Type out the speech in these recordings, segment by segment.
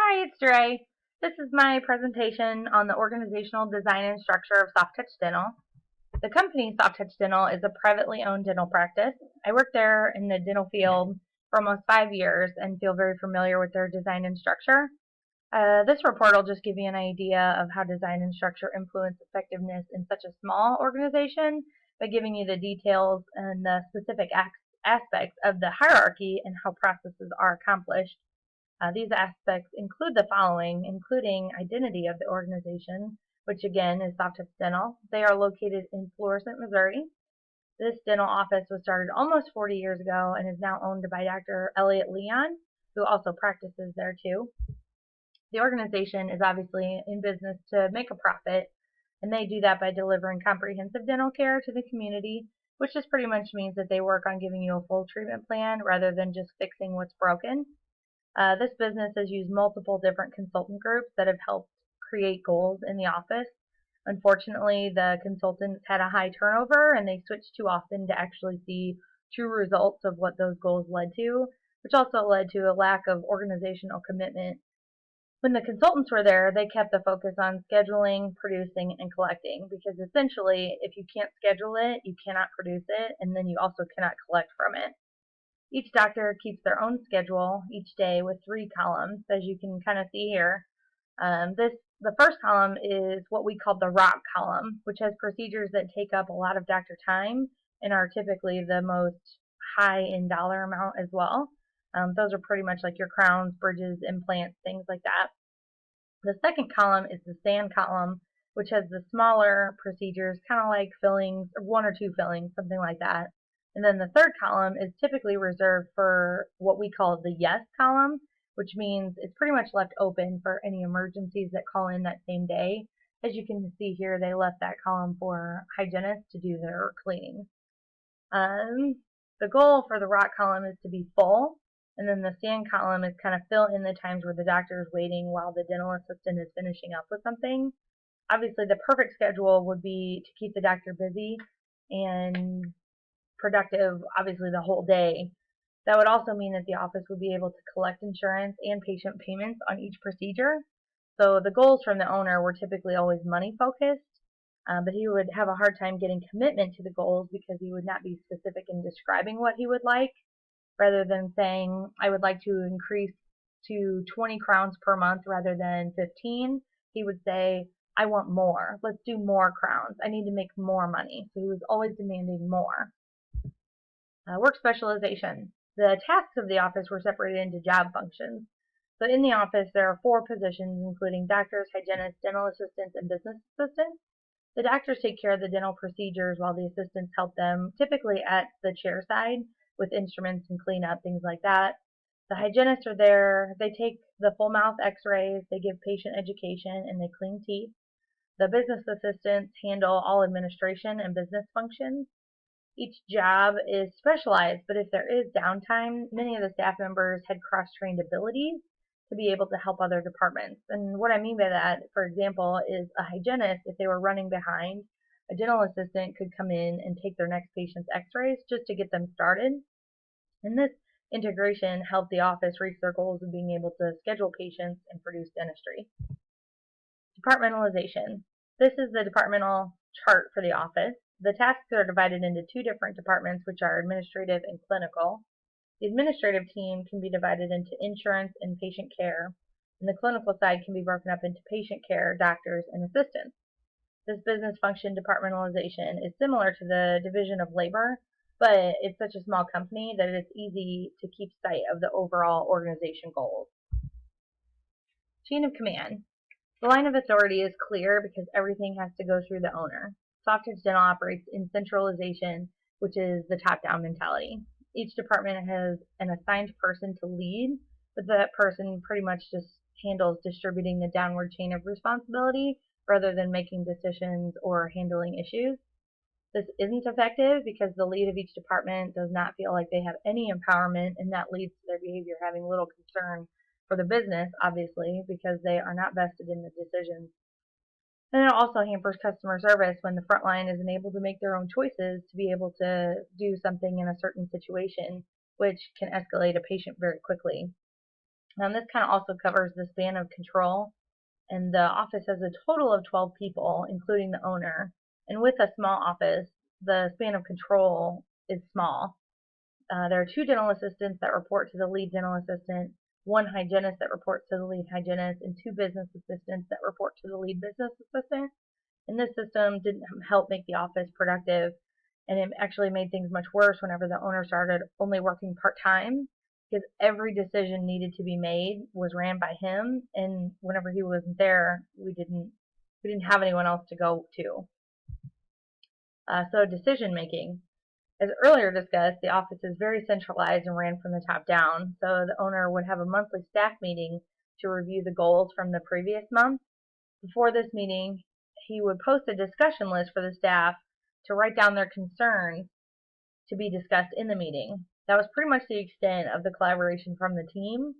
Hi, it's Dre. This is my presentation on the organizational design and structure of Soft Touch Dental. The company Soft Touch Dental is a privately owned dental practice. I worked there in the dental field for almost 5 years and feel very familiar with their design and structure. This report will just give you an idea of how design and structure influence effectiveness in such a small organization by giving you the details and the specific aspects of the hierarchy and how processes are accomplished. These aspects include the following, including identity of the organization, which again is Soft Touch Dental. They are located in Florissant, Missouri. This dental office was started almost 40 years ago and is now owned by Dr. Elliot Leon, who also practices there too. The organization is obviously in business to make a profit, and they do that by delivering comprehensive dental care to the community, which just pretty much means that they work on giving you a full treatment plan rather than just fixing what's broken. This business has used multiple different consultant groups that have helped create goals in the office. Unfortunately, the consultants had a high turnover and they switched too often to actually see true results of what those goals led to, which also led to a lack of organizational commitment. When the consultants were there, they kept the focus on scheduling, producing, and collecting because essentially, if you can't schedule it, you cannot produce it, and then you also cannot collect from it. Each doctor keeps their own schedule each day with 3 columns, as you can kind of see here. The first column is what we call the rock column, which has procedures that take up a lot of doctor time and are typically the most high in dollar amount as well. Those are pretty much like your crowns, bridges, implants, things like that. The second column is the sand column, which has the smaller procedures, kind of like fillings, or 1 or 2 fillings, something like that. And then the third column is typically reserved for what we call the yes column, which means it's pretty much left open for any emergencies that call in that same day. As you can see here, they left that column for hygienists to do their cleaning. The goal for the rock column is to be full, and then the sand column is kind of fill in the times where the doctor is waiting while the dental assistant is finishing up with something. Obviously, the perfect schedule would be to keep the doctor busy and productive, obviously, the whole day. That would also mean that the office would be able to collect insurance and patient payments on each procedure. So the goals from the owner were typically always money focused, but he would have a hard time getting commitment to the goals because he would not be specific in describing what he would like. Rather than saying, I would like to increase to 20 crowns per month rather than 15, he would say, I want more. Let's do more crowns. I need to make more money. So he was always demanding more. Work specialization. The tasks of the office were separated into job functions. So in the office, there are 4 positions, including doctors, hygienists, dental assistants, and business assistants. The doctors take care of the dental procedures while the assistants help them, typically at the chair side with instruments and cleanup, things like that. The hygienists are there. They take the full mouth x-rays, they give patient education, and they clean teeth. The business assistants handle all administration and business functions. Each job is specialized, but if there is downtime, many of the staff members had cross-trained abilities to be able to help other departments. And what I mean by that, for example, is a hygienist, if they were running behind, a dental assistant could come in and take their next patient's x-rays just to get them started. And this integration helped the office reach their goals of being able to schedule patients and produce dentistry. Departmentalization. This is the departmental chart for the office. The tasks are divided into 2 different departments, which are administrative and clinical. The administrative team can be divided into insurance and patient care, and the clinical side can be broken up into patient care, doctors, and assistants. This business function departmentalization is similar to the division of labor, but it's such a small company that it's easy to keep sight of the overall organization goals. Chain of command. The line of authority is clear because everything has to go through the owner. Soft Touch Dental operates in centralization, which is the top-down mentality. Each department has an assigned person to lead, but that person pretty much just handles distributing the downward chain of responsibility rather than making decisions or handling issues. This isn't effective because the lead of each department does not feel like they have any empowerment, and that leads to their behavior having little concern for the business, obviously, because they are not vested in the decisions. And it also hampers customer service when the front line isn't able to make their own choices to be able to do something in a certain situation, which can escalate a patient very quickly. This kind of also covers the span of control, and the office has a total of 12 people, including the owner. And with a small office, the span of control is small. There are 2 dental assistants that report to the lead dental assistant, 1 hygienist that reports to the lead hygienist, and 2 business assistants that report to the lead business assistant. And this system didn't help make the office productive, and it actually made things much worse whenever the owner started only working part-time, because every decision needed to be made was ran by him, and whenever he wasn't there, we didn't have anyone else to go to. So decision making. As earlier discussed, the office is very centralized and ran from the top down, so the owner would have a monthly staff meeting to review the goals from the previous month. Before this meeting, he would post a discussion list for the staff to write down their concerns to be discussed in the meeting. That was pretty much the extent of the collaboration from the team,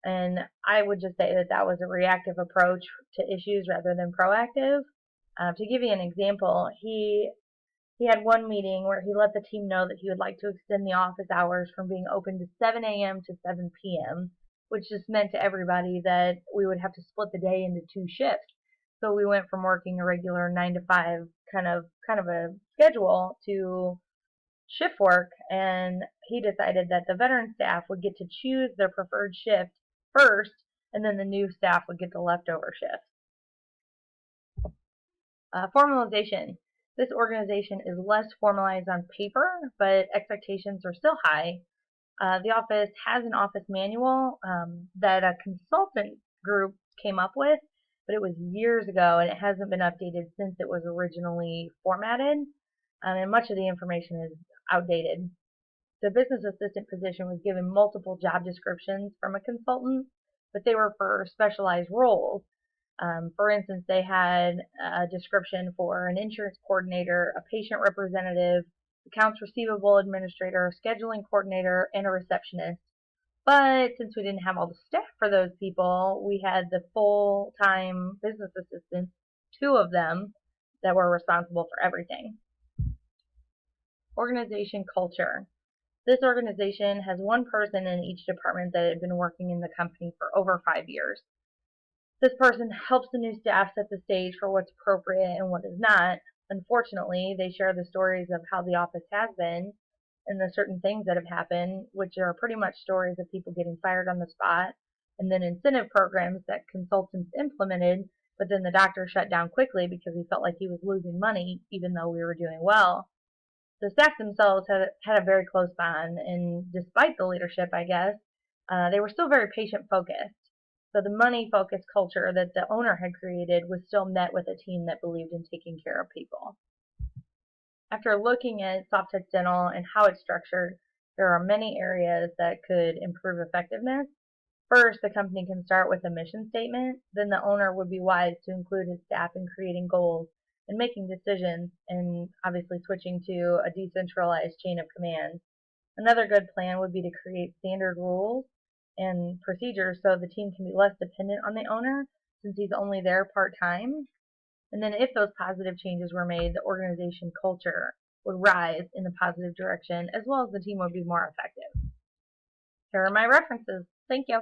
and I would just say that that was a reactive approach to issues rather than proactive. To give you an example, he had one meeting where he let the team know that he would like to extend the office hours from being open to 7 a.m. to 7 p.m., which just meant to everybody that we would have to split the day into 2 shifts. So we went from working a regular 9 to 5 kind of a schedule to shift work, and he decided that the veteran staff would get to choose their preferred shift first, and then the new staff would get the leftover shift. Formalization. This organization is less formalized on paper, but expectations are still high. The office has an office manual that a consultant group came up with, but it was years ago and it hasn't been updated since it was originally formatted, and much of the information is outdated. The business assistant position was given multiple job descriptions from a consultant, but they were for specialized roles. For instance, they had a description for an insurance coordinator, a patient representative, accounts receivable administrator, scheduling coordinator, and a receptionist. But since we didn't have all the staff for those people, we had the full-time business assistants, 2 of them, that were responsible for everything. Organization culture. This organization has 1 person in each department that had been working in the company for over 5 years. This person helps the new staff set the stage for what's appropriate and what is not. Unfortunately, they share the stories of how the office has been and the certain things that have happened, which are pretty much stories of people getting fired on the spot, and then incentive programs that consultants implemented, but then the doctor shut down quickly because he felt like he was losing money even though we were doing well. The staff themselves had a very close bond, and despite the leadership, I guess, they were still very patient focused. So the money-focused culture that the owner had created was still met with a team that believed in taking care of people. After looking at Soft Touch Dental and how it's structured, there are many areas that could improve effectiveness. First, the company can start with a mission statement. Then the owner would be wise to include his staff in creating goals and making decisions, and obviously switching to a decentralized chain of command. Another good plan would be to create standard rules and procedures so the team can be less dependent on the owner since he's only there part-time. And then if those positive changes were made, the organization culture would rise in a positive direction, as well as the team would be more effective. Here are my references. Thank you.